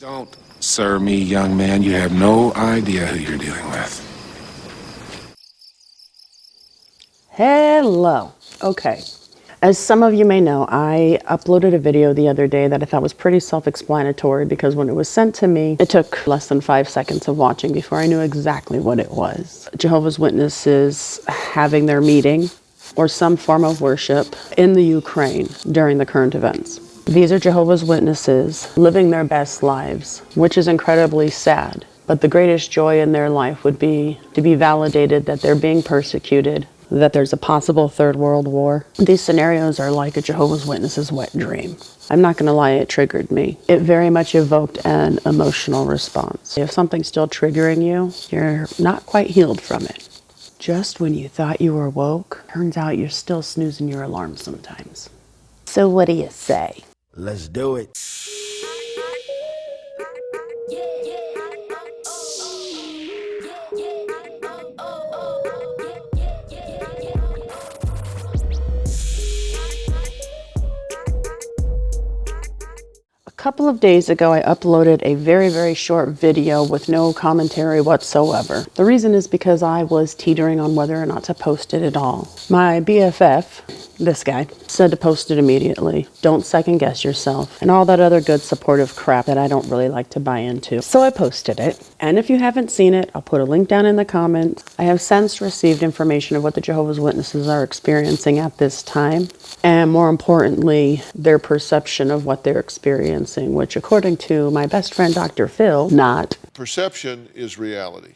Don't sir me, young man. You have no idea who you're dealing with. Hello. Okay. As some of you may know, I uploaded a video the other day that I thought was pretty self-explanatory because when it was sent to me, it took less than 5 seconds of watching before I knew exactly what it was. Jehovah's Witnesses having their meeting or some form of worship in the Ukraine during the current events. These are Jehovah's Witnesses living their best lives, which is incredibly sad. But the greatest joy in their life would be to be validated that they're being persecuted, that there's a possible third world war. These scenarios are like a Jehovah's Witness's wet dream. I'm not going to lie, it triggered me. It very much evoked an emotional response. If something's still triggering you, you're not quite healed from it. Just when you thought you were woke, turns out you're still snoozing your alarm sometimes. So what do you say? Let's do it. A couple of days ago, I uploaded a very short video with no commentary whatsoever. The reason is because I was teetering on whether or not to post it at all. My BFF, this guy, said to post it immediately. Don't second guess yourself. And all that other good supportive crap that I don't really like to buy into. So I posted it. And if you haven't seen it, I'll put a link down in the comments. I have since received information of what the Jehovah's Witnesses are experiencing at this time. And more importantly, their perception of what they're experiencing, which according to my best friend, Dr. Phil, not. Perception is reality.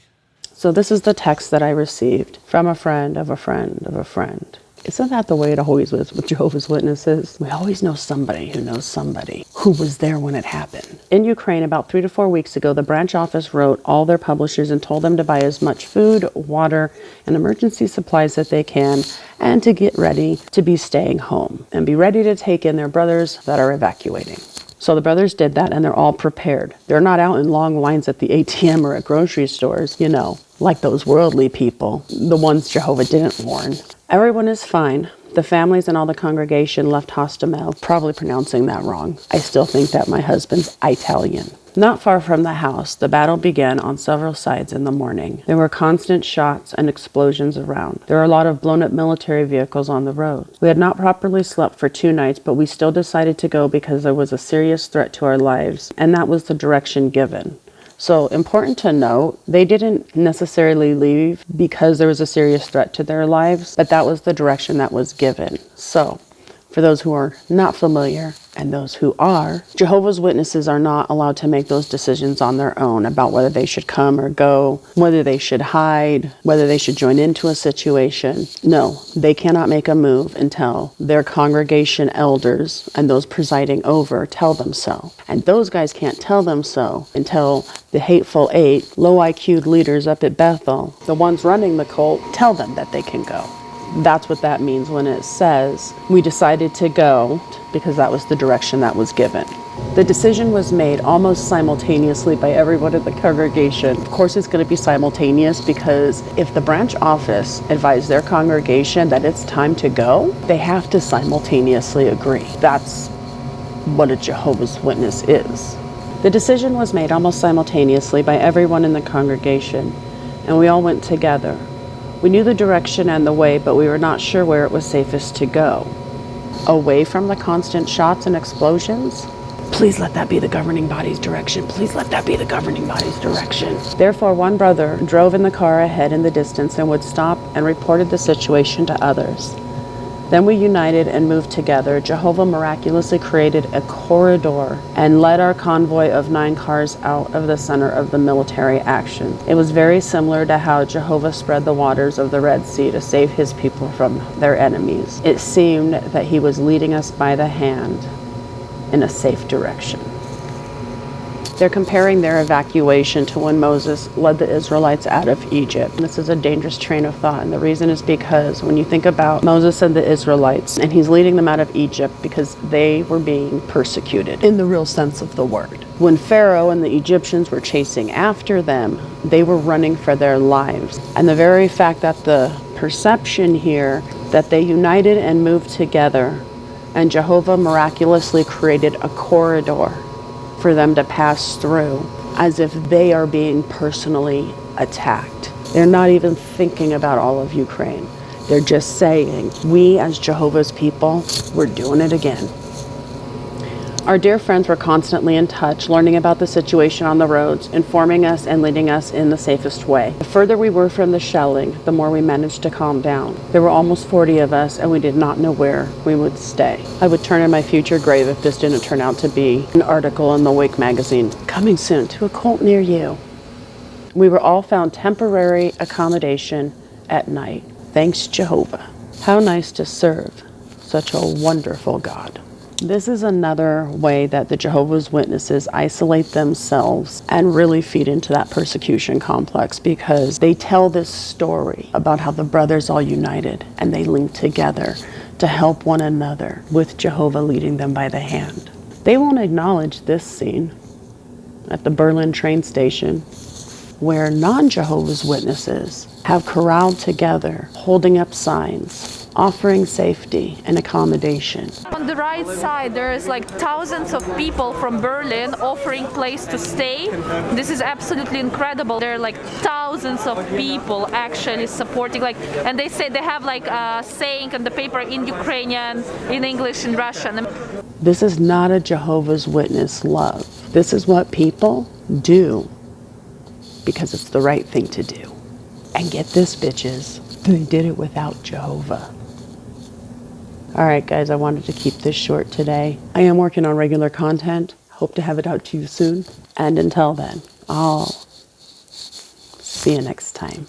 So this is the text that I received from a friend of a friend of a friend. Isn't that the way it always is with Jehovah's Witnesses? We always know somebody who knows somebody who was there when it happened. In Ukraine, about 3 to 4 weeks ago, the branch office wrote all their publishers and told them to buy as much food, water, and emergency supplies that they can, and to get ready to be staying home and be ready to take in their brothers that are evacuating. So the brothers did that, and they're all prepared. They're not out in long lines at the ATM or at grocery stores, you know, like those worldly people, the ones Jehovah didn't warn. Everyone is fine. The families and all the congregation left Hostomel, probably pronouncing that wrong. I still think that my husband's Italian. Not far from the house, the battle began on several sides in the morning. There were constant shots and explosions around. There were a lot of blown-up military vehicles on the road. We had not properly slept for 2 nights, but we still decided to go because there was a serious threat to our lives, and that was the direction given. So important to note, they didn't necessarily leave because there was a serious threat to their lives, but that was the direction that was given. So for those who are not familiar and those who are, Jehovah's Witnesses are not allowed to make those decisions on their own about whether they should come or go, whether they should hide, whether they should join into a situation. No, they cannot make a move until their congregation elders and those presiding over tell them so. And those guys can't tell them so until the hateful 8 low IQ'd leaders up at Bethel, the ones running the cult, tell them that they can go. That's what that means when it says we decided to go because that was the direction that was given. The decision was made almost simultaneously by everyone in the congregation. Of course, it's going to be simultaneous because if the branch office advised their congregation that it's time to go, they have to simultaneously agree. That's what a Jehovah's Witness is. The decision was made almost simultaneously by everyone in the congregation, and we all went together. We knew the direction and the way, but we were not sure where it was safest to go. Away from the constant shots and explosions? Please let that be the governing body's direction. Please let that be the governing body's direction. Therefore, one brother drove in the car ahead in the distance and would stop and reported the situation to others. Then we united and moved together. Jehovah miraculously created a corridor and led our convoy of 9 cars out of the center of the military action. It was very similar to how Jehovah spread the waters of the Red Sea to save his people from their enemies. It seemed that he was leading us by the hand in a safe direction. They're comparing their evacuation to when Moses led the Israelites out of Egypt. This is a dangerous train of thought, and the reason is because when you think about Moses and the Israelites, and he's leading them out of Egypt because they were being persecuted in the real sense of the word. When Pharaoh and the Egyptians were chasing after them, they were running for their lives. And the very fact that the perception here that they united and moved together, and Jehovah miraculously created a corridor for them to pass through as if they are being personally attacked. They're not even thinking about all of Ukraine. They're just saying, we as Jehovah's people, we're doing it again. Our dear friends were constantly in touch, learning about the situation on the roads, informing us and leading us in the safest way. The further we were from the shelling, the more we managed to calm down. There were almost 40 of us, and we did not know where we would stay. I would turn in my future grave if this didn't turn out to be an article in the Wake magazine. Coming soon to a cult near you. We were all found temporary accommodation at night. Thanks, Jehovah. How nice to serve such a wonderful God. This is another way that the Jehovah's Witnesses isolate themselves and really feed into that persecution complex, because they tell this story about how the brothers all united and they linked together to help one another, with Jehovah leading them by the hand. They won't acknowledge this scene at the Berlin train station, where non-Jehovah's Witnesses have corralled together, holding up signs, offering safety and accommodation. On the right side, there is like thousands of people from Berlin offering place to stay. This is absolutely incredible. There are like thousands of people actually supporting, and they say they have like a saying on the paper in Ukrainian, in English, in Russian. This is not a Jehovah's Witness love. This is what people do because it's the right thing to do. And get this, bitches, they did it without Jehovah. All right, guys, I wanted to keep this short today. I am working on regular content. Hope to have it out to you soon. And until then, I'll see you next time.